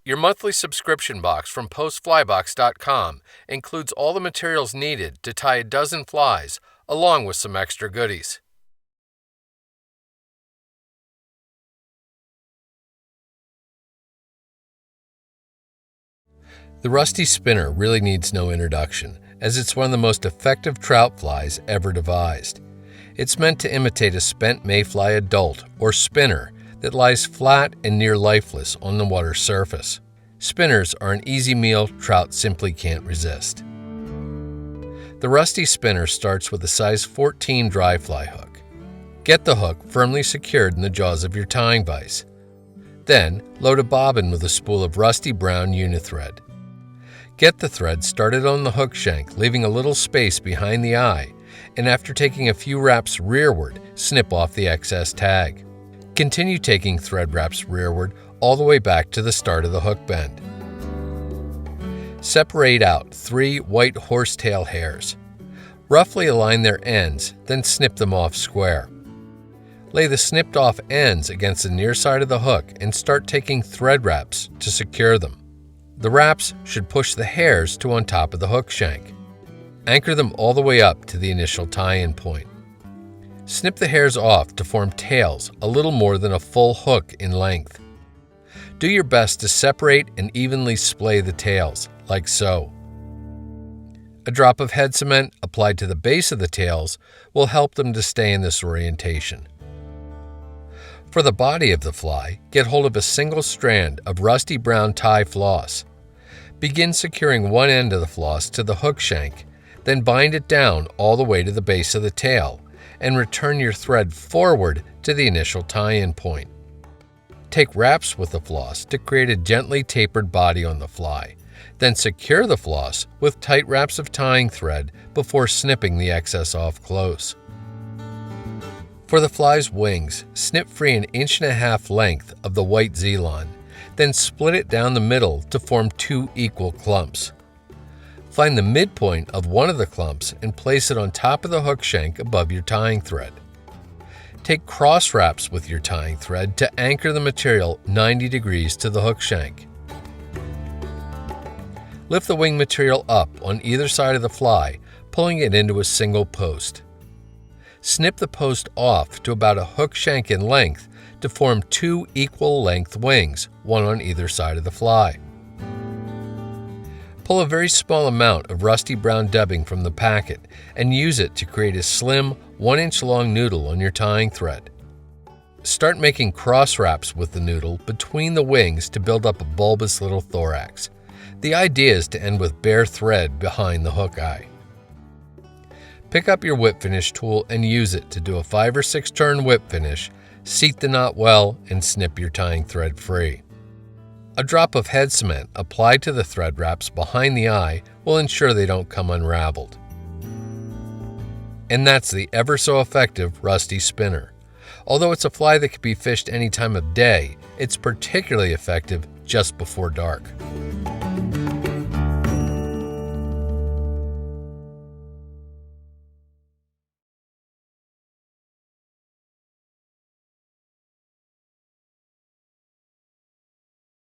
Your monthly subscription box from postflybox.com includes all the materials needed to tie a dozen flies, along with some extra goodies. The rusty spinner really needs no introduction, as it's one of the most effective trout flies ever devised. It's meant to imitate a spent mayfly adult, or spinner, that lies flat and near lifeless on the water's surface. Spinners are an easy meal trout simply can't resist. The rusty spinner starts with a size 14 dry fly hook. Get the hook firmly secured in the jaws of your tying vise. Then, load a bobbin with a spool of rusty brown unithread. Get the thread started on the hook shank, leaving a little space behind the eye, and after taking a few wraps rearward, snip off the excess tag. Continue taking thread wraps rearward all the way back to the start of the hook bend. Separate out 3 white horsetail hairs. Roughly align their ends, then snip them off square. Lay the snipped off ends against the near side of the hook and start taking thread wraps to secure them. The wraps should push the hairs to on top of the hook shank. Anchor them all the way up to the initial tie-in point. Snip the hairs off to form tails a little more than a full hook in length. Do your best to separate and evenly splay the tails, like so. A drop of head cement applied to the base of the tails will help them to stay in this orientation. For the body of the fly, get hold of a single strand of rusty brown tie floss. Begin securing one end of the floss to the hook shank, then bind it down all the way to the base of the tail, and return your thread forward to the initial tie-in point. Take wraps with the floss to create a gently tapered body on the fly, then secure the floss with tight wraps of tying thread before snipping the excess off close. For the fly's wings, snip free an 1.5 inch length of the white zelon, then split it down the middle to form 2 equal clumps. Find the midpoint of one of the clumps and place it on top of the hook shank above your tying thread. Take cross wraps with your tying thread to anchor the material 90 degrees to the hook shank. Lift the wing material up on either side of the fly, pulling it into a single post. Snip the post off to about a hook shank in length to form 2 equal length wings, one on either side of the fly. Pull a very small amount of rusty brown dubbing from the packet and use it to create a slim 1-inch long noodle on your tying thread. Start making cross wraps with the noodle between the wings to build up a bulbous little thorax. The idea is to end with bare thread behind the hook eye. Pick up your whip finish tool and use it to do a 5 or 6 turn whip finish, seat the knot well, and snip your tying thread free. A drop of head cement applied to the thread wraps behind the eye will ensure they don't come unraveled. And that's the ever so effective rusty spinner. Although it's a fly that can be fished any time of day, it's particularly effective just before dark.